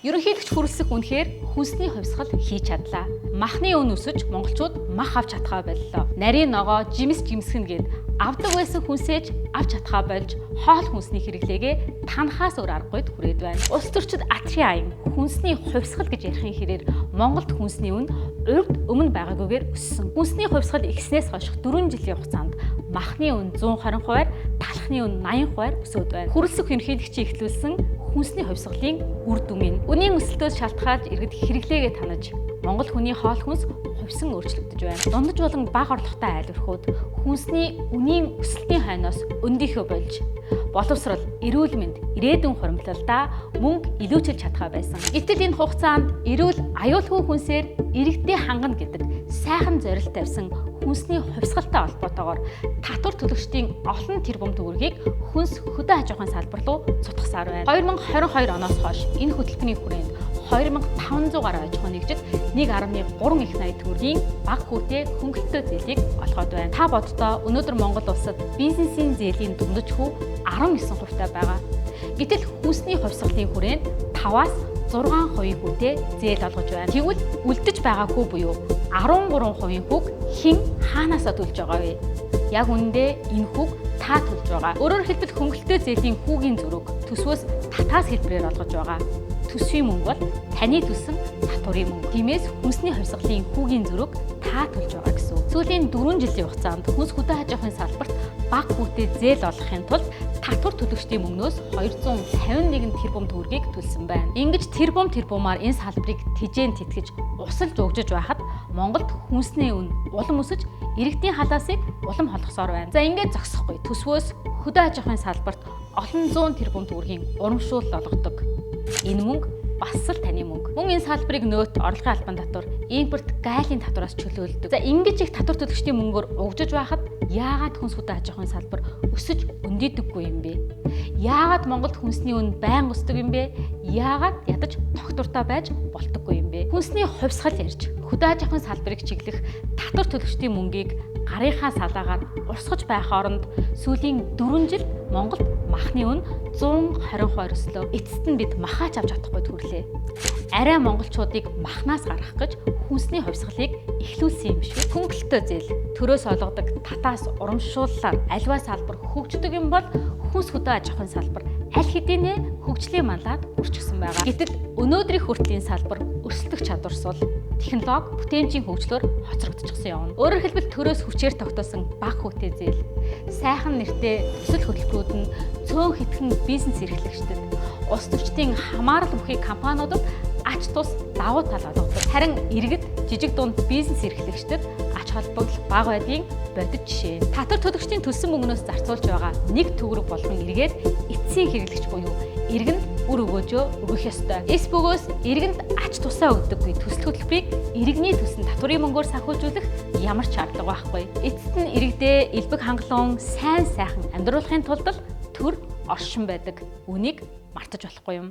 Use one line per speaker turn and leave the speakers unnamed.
Ерөнхийлөгч хүрэлцэх үнэхээр хүнсний хувьсгал хийж чадлаа. Махны үн өсөж монголчууд мах авч чадхаа боллоо. Нарийн ногоо жимс жимсгэн гээд авдаг байсан хүнсээж авч чадхаа болж хоол хүнсний хэрэглээгээ танахаас өөр аргагүйд хүрээд байна. Улс төрчид Атрийн аян хүнсний хувьсгал гэж ярихын хэрээр Монголд хүнсний үн урьд өмнө байгаагүйгээр өссөн. Хүнсний хувьсгал ихснээс хойш 4 жилийн хугацаанд махны үн 120%-аар, талхны үн 80%-аар өсөд байна. Хүрэлцэх ерөнхийлөгчийн эхлүүлсэн хүнсний хувьсгалын үр дүн. Үнийн өсөлтөөс шалтгаалж иргэд хэрэглээгээ танаж Монгол хүний хоол хүнс хувьсан өөрчлөгдөж байна. Дундаж болон бага орлоготой айлөрхүүд хүнсний үнийн өсөлтийн хойноос өндийхөө болж боловсрол, эрүүл мэнд, ирээдүйн хуримтлалдаа мөнгө илүүчилж чадхаа байсан. Гэтэл энэ хугацаанд эрүүл аюулгүй хүнсээр иргэдэд хангана гэдэг сайхан зорилт тавьсан хүнсний хувьсгалтай холбоотойгоор татвар төлөгчдийн олон тэрбум төгрөгийг хүнс хөдөө аж ахуйн салбар руу цутгасаар байна. 2022 оноос хойш энэ хөтөлбөрийн хүрээнд 2500 гаруй аж ахуй нэгжид 1.3 их найт төгрөгийн бага хүүтэй хөнгөлөлтөө зээлийг олгоод байна. Та боддоо өнөөдөр Монгол улсад бизнесийн зээлийн дундаж хүү 19% байгаа. Гэтэл хүнсний хувьсгалын хүрээнд 5-аас 6% хүүтэй зээл олгож байна. Тэгвэл үлдэж байгаа хүү буюу 13% хүүг хэн хаанаасаа төлж байгаа вэ? Яг үүндээ энэ хүүг та төлж байгаа. Өөрөөр хэлбэл хөнгөлөлтөө зээлийн хүүгийн зөрүүг төсвөөс татаас хэлбэрээр олгож байгаа. Төсвийн мөнгө бол таны төлсөн татварын мөнгө. Тиймээс хүнсний хувьсгалын хүүгийн зөрүүг та төлж байгаа гэсэн үг. Сүүлийн 4 жилийн хугацаанд хүнс хөдөө аж ахуйн салбарт бага хүүтэй зээл олгохын тулд татвар төлөгчдийн мөнгнөөс 251 тэрбум төгрөгийг төлсөн байна. Ингэж тэрбумаар энэ салбарыг тижээн тэтгэж усалж өгжөж байхад Монголд хүнсний үн улам өсөж иргэдийн халаасыг улам холгосоор байна. За ингээд зогсохгүй. Төсвөөс хөдөө аж ахуйн салбарт олон зуун тэрбум төгрөгийн урамшуул олгодог. Энэ мөнгө бас л таны мөнгө. Мөн энэ салбарыг нөөц орлогын албан татвар, импорт, гайлын татвараас чөлөөлдөг. За ингэж их татвар төлөгчдийн мөнгөөр угжиж байхад яагаад хүнс хөдөө аж ахуйн салбар өсөж өндийдэггүй юм бэ? Яагаад Монголд хүнсний үн байнга өсдөг юм бэ? Яагаад ядаж тогтвортой байж болтоггүй юм бэ? Хүнсний хувьсгал ярьж хөдөө аж ахуйн салбарыг чиглэх татвар төлөгчдийн мөнгийг гарынхаа салаагаар урсгаж байх оронд сүүлийн 4 жил Монголд махны үн 120% өслөө. Эцэст нь бид махаач авч чадахгүй төрлөө. Арай монголчуудыг махнаас гаргах гэж хүнсний хувьсгалыг эхлүүлсэн юм шүү. Хөнгөлөлтөө зээл төрөөс олгодог татаас урамшууллаар альва салбар хөгждөг юм бол хүнс хөдөө аж ахуйн салбар аль хэдийнэ хөгжлийн манлаад үрчгсэн байгаа. Гэтэл өнөөдрийн хүртлийн салбар өсөлтөх чадварсул технологи бүтээмжийн хөгжлөөр хоцрогдчихсан явна. Өөрөөр хэлбэл төрөөс хүчээр тогтоосон бага хүүтэй зээл, сайхан нэртэй төсөл хөтөлбөрүүд нь цөөн хитгэн бизнес эрхлэгчдэд, улс төрчдийн хамаарал бүхий компаниудад ач тус давуу тал олгодог. Харин иргэд жижиг дунд бизнес эрхлэгчдэд ач холбогдол бага байдгийн бодит жишээ. Татвар төлөгчдийн төлсөн мөнгнөөс зарцуулж байгаа нэг төгрөг болгон эргээд эцсийн хэрэглэгч буюу иргэнд үр өгөөжөө өгөх ёстой. Эс бөгөөс иргэнд ач тусаа өгдөггүй төсөл хөтөлбөрийг иргэний төлсөн татварын мөнгөөр санхүүжүүлэх ямар ч шаардлага байхгүй. Эцэст нь иргэдээ элбэг хангалуун сайн сайхан амьдруулахын тулд төр оршин байдаг. Үнийг мартаж болохгүй юм.